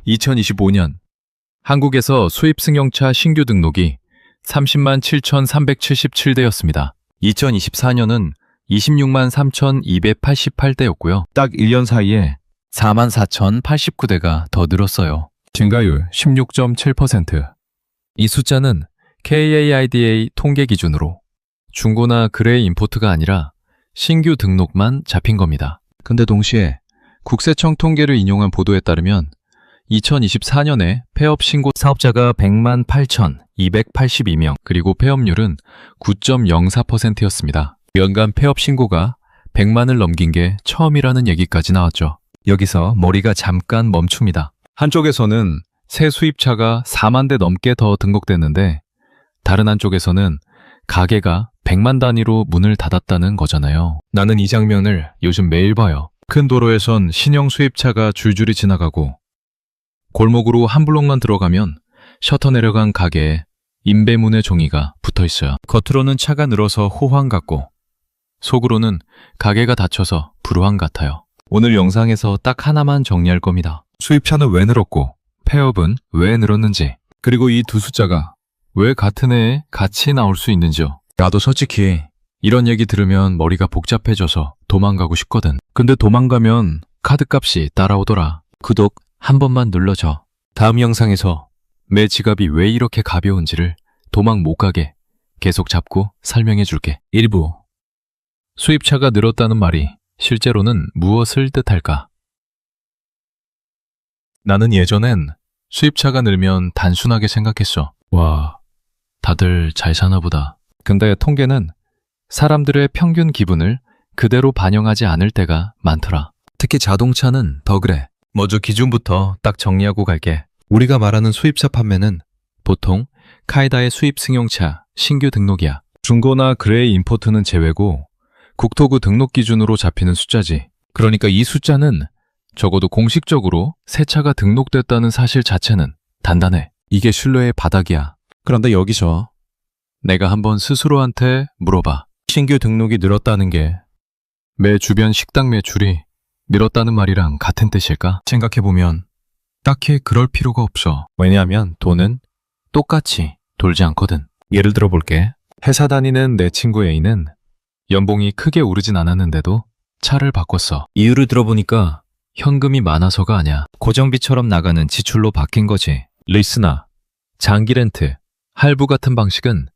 2025년 한국에서 수입 승용차 신규 등록이 30만 7,377대였습니다. 2024년은 26만 3,288대였고요. 딱 1년 사이에 4만 4,089대가 더 늘었어요. 증가율 16.7%. 이 숫자는 KAIDA 통계 기준으로 중고나 그레이 임포트가 아니라 신규 등록만 잡힌 겁니다. 근데 동시에 국세청 통계를 인용한 보도에 따르면 2024년에 폐업 신고 사업자가 100만 8,282명, 그리고 폐업률은 9.04%였습니다. 연간 폐업 신고가 100만을 넘긴 게 처음이라는 얘기까지 나왔죠. 여기서 머리가 잠깐 멈춥니다. 한쪽에서는 새 수입차가 4만 대 넘게 더 등록됐는데 다른 한쪽에서는 가게가 100만 단위로 문을 닫았다는 거잖아요. 나는 이 장면을 요즘 매일 봐요. 큰 도로에선 신형 수입차가 줄줄이 지나가고 골목으로 한 블록만 들어가면 셔터 내려간 가게에 임배문의 종이가 붙어 있어요. 겉으로는 차가 늘어서 호황 같고 속으로는 가게가 닫혀서 불황 같아요. 오늘 영상에서 딱 하나만 정리할 겁니다. 수입차는 왜 늘었고 폐업은 왜 늘었는지, 그리고 이 두 숫자가 왜 같은 해에 같이 나올 수 있는지요. 나도 솔직히 이런 얘기 들으면 머리가 복잡해져서 도망가고 싶거든. 근데 도망가면 카드값이 따라오더라. 구독 한 번만 눌러줘. 다음 영상에서 내 지갑이 왜 이렇게 가벼운지를 도망 못 가게 계속 잡고 설명해 줄게. 1부. 수입차가 늘었다는 말이 실제로는 무엇을 뜻할까? 나는 예전엔 수입차가 늘면 단순하게 생각했어. 와, 다들 잘 사나 보다. 근데 통계는 사람들의 평균 기분을 그대로 반영하지 않을 때가 많더라. 특히 자동차는 더 그래. 먼저 기준부터 딱 정리하고 갈게. 우리가 말하는 수입차 판매는 보통 카이다의 수입 승용차 신규 등록이야. 중고나 그레이 임포트는 제외고 국토부 등록 기준으로 잡히는 숫자지. 그러니까 이 숫자는 적어도 공식적으로 새 차가 등록됐다는 사실 자체는 단단해. 이게 신뢰의 바닥이야. 그런데 여기서 내가 한번 스스로한테 물어봐. 신규 등록이 늘었다는 게 내 주변 식당 매출이 늘었다는 말이랑 같은 뜻일까? 생각해보면 딱히 그럴 필요가 없어. 왜냐하면 돈은 똑같이 돌지 않거든. 예를 들어 볼게. 회사 다니는 내 친구 A는 연봉이 크게 오르진 않았는데도 차를 바꿨어. 이유를 들어보니까 현금이 많아서가 아니야. 고정비처럼 나가는 지출로 바뀐 거지. 리스나 장기 렌트, 할부 같은 방식은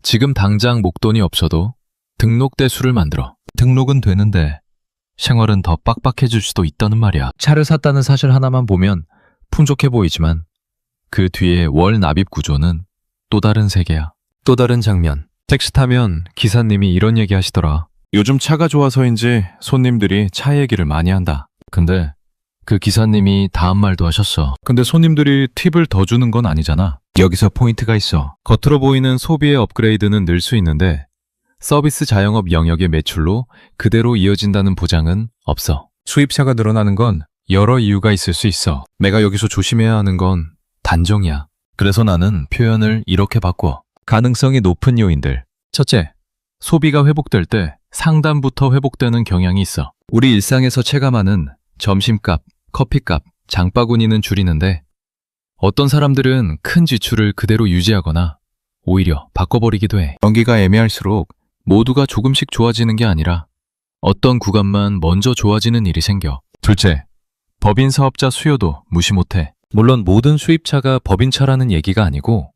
지금 당장 목돈이 없어도 등록 대수를 만들어. 등록은 되는데 생활은 더 빡빡해질 수도 있다는 말이야. 차를 샀다는 사실 하나만 보면 풍족해 보이지만 그 뒤에 월 납입 구조는 또 다른 세계야. 또 다른 장면. 택시 타면 기사님이 이런 얘기 하시더라. 요즘 차가 좋아서인지 손님들이 차 얘기를 많이 한다. 근데 그 기사님이 다음 말도 하셨어. 근데 손님들이 팁을 더 주는 건 아니잖아. 여기서 포인트가 있어. 겉으로 보이는 소비의 업그레이드는 늘 수 있는데 서비스 자영업 영역의 매출로 그대로 이어진다는 보장은 없어. 수입차가 늘어나는 건 여러 이유가 있을 수 있어. 내가 여기서 조심해야 하는 건 단정이야. 그래서 나는 표현을 이렇게 바꿔. 가능성이 높은 요인들. 첫째, 소비가 회복될 때 상단부터 회복되는 경향이 있어. 우리 일상에서 체감하는 점심값, 커피값, 장바구니는 줄이는데 어떤 사람들은 큰 지출을 그대로 유지하거나 오히려 바꿔버리기도 해. 경기가 애매할수록 모두가 조금씩 좋아지는 게 아니라 어떤 구간만 먼저 좋아지는 일이 생겨. 둘째, 법인 사업자 수요도 무시 못해. 물론 모든 수입차가 법인차라는 얘기가 아니고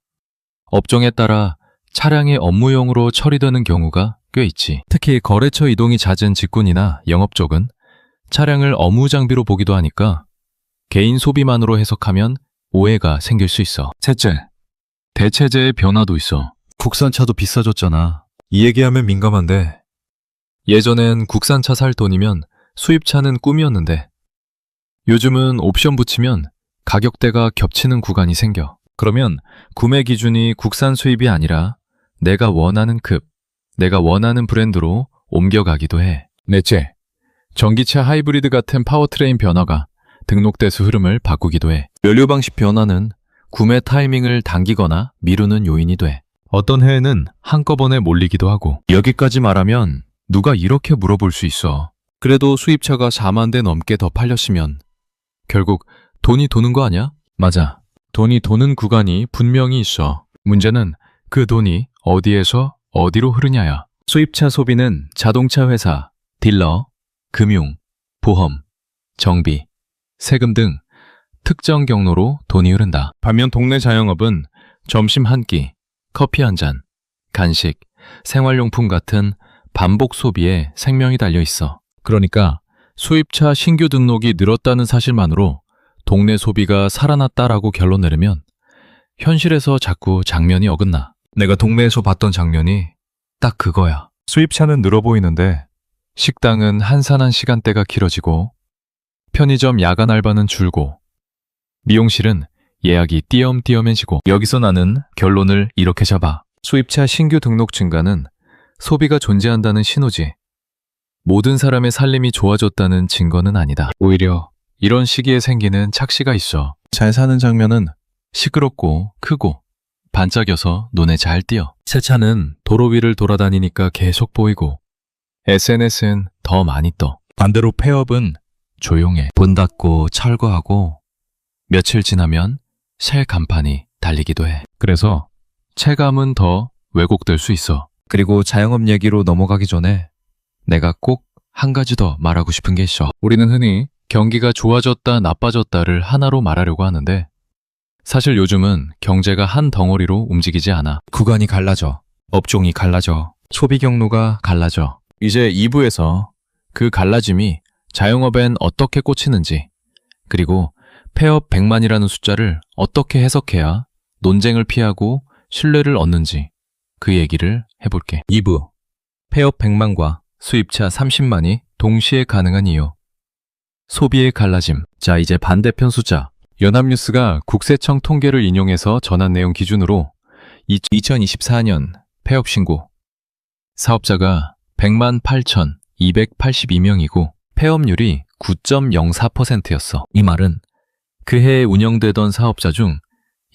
업종에 따라 차량의 업무용으로 처리되는 경우가 꽤 있지. 특히 거래처 이동이 잦은 직군이나 영업 쪽은 차량을 업무 장비로 보기도 하니까 개인 소비만으로 해석하면 오해가 생길 수 있어. 셋째, 대체재의 변화도 있어. 국산차도 비싸졌잖아. 이 얘기하면 민감한데 예전엔 국산차 살 돈이면 수입차는 꿈이었는데 요즘은 옵션 붙이면 가격대가 겹치는 구간이 생겨. 그러면 구매 기준이 국산 수입이 아니라 내가 원하는 급, 내가 원하는 브랜드로 옮겨가기도 해. 넷째, 전기차 하이브리드 같은 파워트레인 변화가 등록 대수 흐름을 바꾸기도 해. 연료 방식 변화는 구매 타이밍을 당기거나 미루는 요인이 돼. 어떤 해에는 한꺼번에 몰리기도 하고. 여기까지 말하면 누가 이렇게 물어볼 수 있어. 그래도 수입차가 4만 대 넘게 더 팔렸으면 결국 돈이 도는 거 아니야? 맞아. 돈이 도는 구간이 분명히 있어. 문제는 그 돈이 어디에서 어디로 흐르냐야. 수입차 소비는 자동차 회사, 딜러, 금융, 보험, 정비, 세금 등 특정 경로로 돈이 흐른다. 반면 동네 자영업은 점심 한 끼, 커피 한 잔, 간식, 생활용품 같은 반복 소비에 생명이 달려 있어. 그러니까 수입차 신규 등록이 늘었다는 사실만으로 동네 소비가 살아났다라고 결론 내려면 현실에서 자꾸 장면이 어긋나. 내가 동네에서 봤던 장면이 딱 그거야. 수입차는 늘어 보이는데 식당은 한산한 시간대가 길어지고 편의점 야간 알바는 줄고 미용실은 예약이 띄엄띄엄해지고. 여기서 나는 결론을 이렇게 잡아. 수입차 신규 등록 증가는 소비가 존재한다는 신호지. 모든 사람의 살림이 좋아졌다는 증거는 아니다. 오히려 이런 시기에 생기는 착시가 있어. 잘 사는 장면은 시끄럽고 크고 반짝여서 눈에 잘 띄어. 새 차는 도로 위를 돌아다니니까 계속 보이고 SNS엔 더 많이 떠. 반대로 폐업은 조용해. 문 닫고 철거하고 며칠 지나면 새 간판이 달리기도 해. 그래서 체감은 더 왜곡될 수 있어. 그리고 자영업 얘기로 넘어가기 전에 내가 꼭 한 가지 더 말하고 싶은 게 있어. 우리는 흔히 경기가 좋아졌다 나빠졌다를 하나로 말하려고 하는데 사실 요즘은 경제가 한 덩어리로 움직이지 않아. 구간이 갈라져. 업종이 갈라져. 소비 경로가 갈라져. 이제 2부에서 그 갈라짐이 자영업엔 어떻게 꽂히는지, 그리고 폐업 100만이라는 숫자를 어떻게 해석해야 논쟁을 피하고 신뢰를 얻는지 그 얘기를 해볼게. 2부. 폐업 100만과 수입차 30만이 동시에 가능한 이유. 소비의 갈라짐. 자, 이제 반대편 숫자. 연합뉴스가 국세청 통계를 인용해서 전한 내용 기준으로 2024년 폐업 신고 사업자가 100만 8,282명이고 폐업률이 9.04%였어. 이 말은 그 해에 운영되던 사업자 중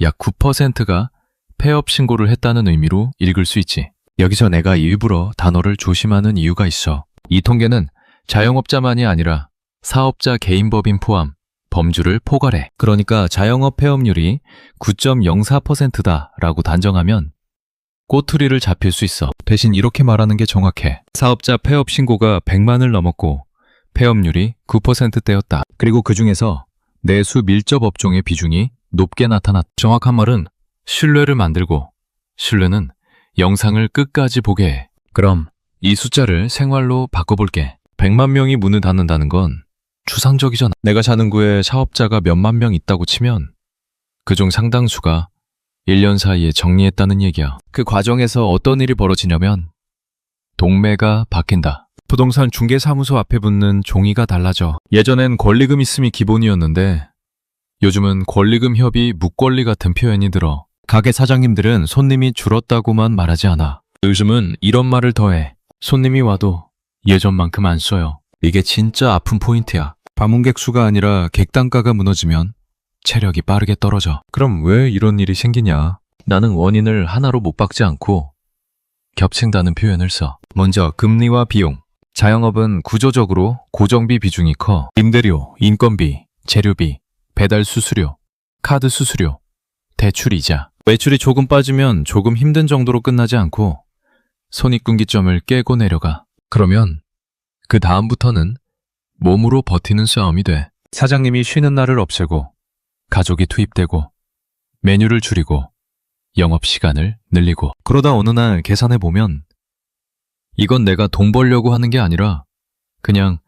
약 9%가 폐업 신고를 했다는 의미로 읽을 수 있지. 여기서 내가 일부러 단어를 조심하는 이유가 있어. 이 통계는 자영업자만이 아니라 사업자 개인법인 포함 범주를 포괄해. 그러니까 자영업 폐업률이 9.04%다라고 단정하면 꼬투리를 잡힐 수 있어. 대신 이렇게 말하는 게 정확해. 사업자 폐업 신고가 100만을 넘었고 폐업률이 9%대였다. 그리고 그 중에서 내수 밀접 업종의 비중이 높게 나타났다. 정확한 말은 신뢰를 만들고 신뢰는 영상을 끝까지 보게 해. 그럼 이 숫자를 생활로 바꿔볼게. 100만 명이 문을 닫는다는 건 추상적이잖아. 내가 사는 구에 사업자가 몇만 명 있다고 치면 그중 상당수가 1년 사이에 정리했다는 얘기야. 그 과정에서 어떤 일이 벌어지냐면 동매가 바뀐다. 부동산 중개사무소 앞에 붙는 종이가 달라져. 예전엔 권리금 있음이 기본이었는데 요즘은 권리금 협의 묵권리 같은 표현이 들어. 가게 사장님들은 손님이 줄었다고만 말하지 않아. 요즘은 이런 말을 더해. 손님이 와도 예전만큼 안 써요. 이게 진짜 아픈 포인트야. 방문객 수가 아니라 객단가가 무너지면 체력이 빠르게 떨어져. 그럼 왜 이런 일이 생기냐? 나는 원인을 하나로 못 박지 않고 겹친다는 표현을 써. 먼저 금리와 비용. 자영업은 구조적으로 고정비 비중이 커. 임대료, 인건비, 재료비, 배달 수수료, 카드 수수료, 대출 이자. 매출이 조금 빠지면 조금 힘든 정도로 끝나지 않고 손익분기점을 깨고 내려가. 그러면 그 다음부터는 몸으로 버티는 싸움이 돼. 사장님이 쉬는 날을 없애고 가족이 투입되고 메뉴를 줄이고 영업시간을 늘리고. 그러다 어느 날 계산해보면 이건 내가 돈 벌려고 하는 게 아니라 그냥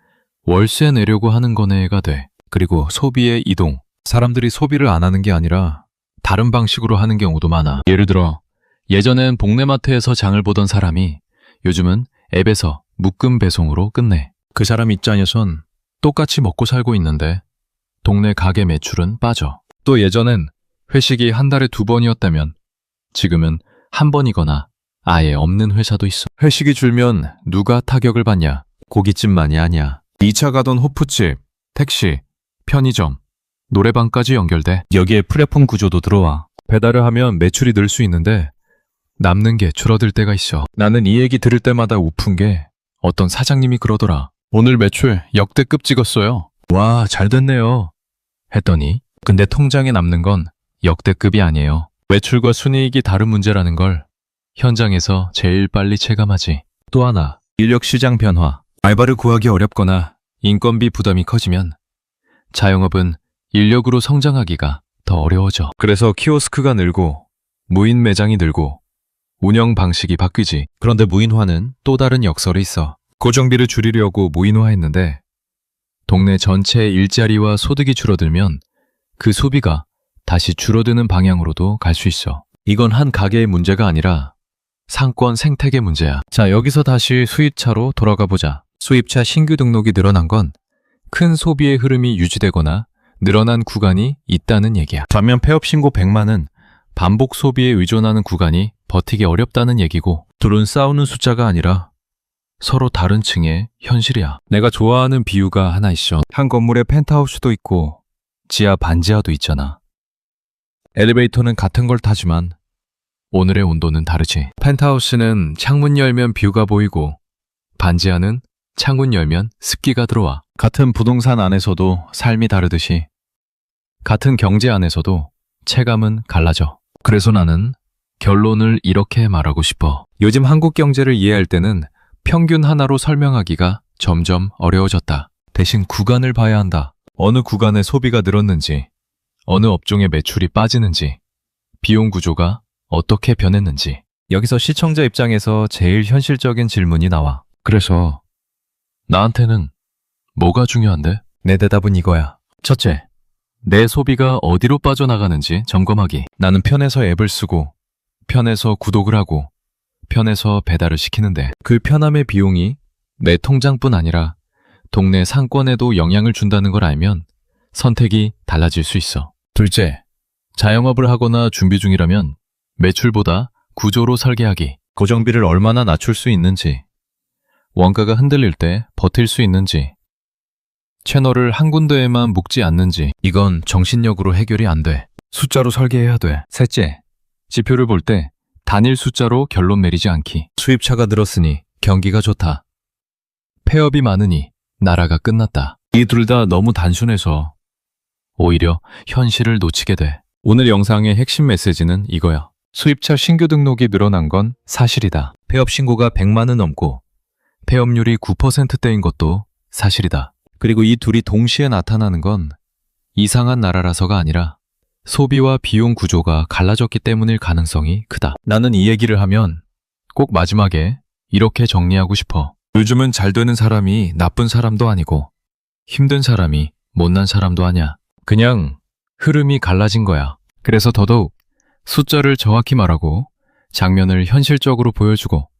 월세 내려고 하는 거네가 돼. 그리고 소비의 이동. 사람들이 소비를 안 하는 게 아니라 다른 방식으로 하는 경우도 많아. 예를 들어 예전엔 동네마트에서 장을 보던 사람이 요즘은 앱에서 묶음 배송으로 끝내. 그 사람 입장에선 똑같이 먹고 살고 있는데 동네 가게 매출은 빠져. 또 예전엔 회식이 한 달에 2번이었다면 지금은 1번이거나 아예 없는 회사도 있어. 회식이 줄면 누가 타격을 받냐? 고깃집만이 아니야. 2차 가던 호프집, 택시, 편의점, 노래방까지 연결돼. 여기에 플랫폼 구조도 들어와. 배달을 하면 매출이 늘 수 있는데 남는 게 줄어들 때가 있어. 나는 이 얘기 들을 때마다 우픈 게 어떤 사장님이 그러더라. 오늘 매출 역대급 찍었어요. 와, 잘 됐네요. 했더니 근데 통장에 남는 건 역대급이 아니에요. 매출과 순이익이 다른 문제라는 걸 현장에서 제일 빨리 체감하지. 또 하나, 인력 시장 변화. 알바를 구하기 어렵거나 인건비 부담이 커지면 자영업은 인력으로 성장하기가 더 어려워져. 그래서 키오스크가 늘고 무인 매장이 늘고 운영 방식이 바뀌지. 그런데 무인화는 또 다른 역설이 있어. 고정비를 줄이려고 무인화했는데 동네 전체 일자리와 소득이 줄어들면 그 소비가 다시 줄어드는 방향으로도 갈 수 있어. 이건 한 가게의 문제가 아니라 상권 생태계 문제야. 자, 여기서 다시 수입차로 돌아가 보자. 수입차 신규 등록이 늘어난 건 큰 소비의 흐름이 유지되거나 늘어난 구간이 있다는 얘기야. 반면 폐업 신고 100만은 반복 소비에 의존하는 구간이 버티기 어렵다는 얘기고, 둘은 싸우는 숫자가 아니라 서로 다른 층의 현실이야. 내가 좋아하는 비유가 하나 있어. 한 건물에 펜트하우스도 있고 지하 반지하도 있잖아. 엘리베이터는 같은 걸 타지만 오늘의 온도는 다르지. 펜트하우스는 창문 열면 뷰가 보이고 반지하는 창문 열면 습기가 들어와. 같은 부동산 안에서도 삶이 다르듯이 같은 경제 안에서도 체감은 갈라져. 그래서 나는 결론을 이렇게 말하고 싶어. 요즘 한국 경제를 이해할 때는 평균 하나로 설명하기가 점점 어려워졌다. 대신 구간을 봐야 한다. 어느 구간의 소비가 늘었는지, 어느 업종의 매출이 빠지는지, 비용 구조가 어떻게 변했는지. 여기서 시청자 입장에서 제일 현실적인 질문이 나와. 그래서 나한테는 뭐가 중요한데? 내 대답은 이거야. 첫째, 내 소비가 어디로 빠져나가는지 점검하기. 나는 편해서 앱을 쓰고, 편해서 구독을 하고, 편해서 배달을 시키는데 그 편함의 비용이 내 통장뿐 아니라 동네 상권에도 영향을 준다는 걸 알면 선택이 달라질 수 있어. 둘째, 자영업을 하거나 준비 중이라면 매출보다 구조로 설계하기. 고정비를 얼마나 낮출 수 있는지, 원가가 흔들릴 때 버틸 수 있는지, 채널을 한 군데에만 묶지 않는지. 이건 정신력으로 해결이 안 돼. 숫자로 설계해야 돼. 셋째, 지표를 볼 때 단일 숫자로 결론 내리지 않기. 수입차가 늘었으니 경기가 좋다. 폐업이 많으니 나라가 끝났다. 이 둘 다 너무 단순해서 오히려 현실을 놓치게 돼. 오늘 영상의 핵심 메시지는 이거야. 수입차 신규 등록이 늘어난 건 사실이다. 폐업 신고가 100만은 넘고 폐업률이 9%대인 것도 사실이다. 그리고 이 둘이 동시에 나타나는 건 이상한 나라라서가 아니라 소비와 비용 구조가 갈라졌기 때문일 가능성이 크다. 나는 이 얘기를 하면 꼭 마지막에 이렇게 정리하고 싶어. 요즘은 잘 되는 사람이 나쁜 사람도 아니고 힘든 사람이 못난 사람도 아니야. 그냥 흐름이 갈라진 거야. 그래서 더더욱 숫자를 정확히 말하고 장면을 현실적으로 보여주고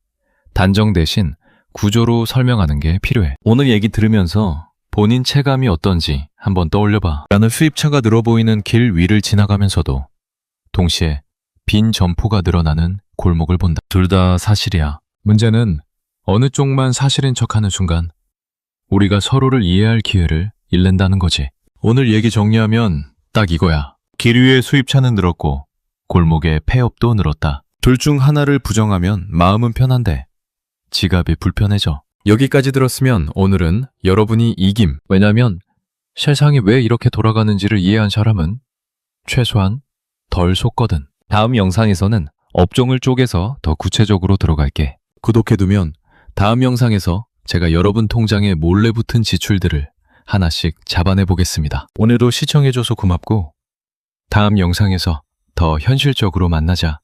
단정 대신 구조로 설명하는 게 필요해. 오늘 얘기 들으면서 본인 체감이 어떤지 한번 떠올려봐. 나는 수입차가 늘어 보이는 길 위를 지나가면서도 동시에 빈 점포가 늘어나는 골목을 본다. 둘 다 사실이야. 문제는 어느 쪽만 사실인 척하는 순간 우리가 서로를 이해할 기회를 잃는다는 거지. 오늘 얘기 정리하면 딱 이거야. 길 위에 수입차는 늘었고 골목에 폐업도 늘었다. 둘 중 하나를 부정하면 마음은 편한데 지갑이 불편해져. 여기까지 들었으면 오늘은 여러분이 이김. 왜냐면 세상이 왜 이렇게 돌아가는지를 이해한 사람은 최소한 덜 속거든. 다음 영상에서는 업종을 쪼개서 더 구체적으로 들어갈게. 구독해두면 다음 영상에서 제가 여러분 통장에 몰래 붙은 지출들을 하나씩 잡아내 보겠습니다. 오늘도 시청해줘서 고맙고 다음 영상에서 더 현실적으로 만나자.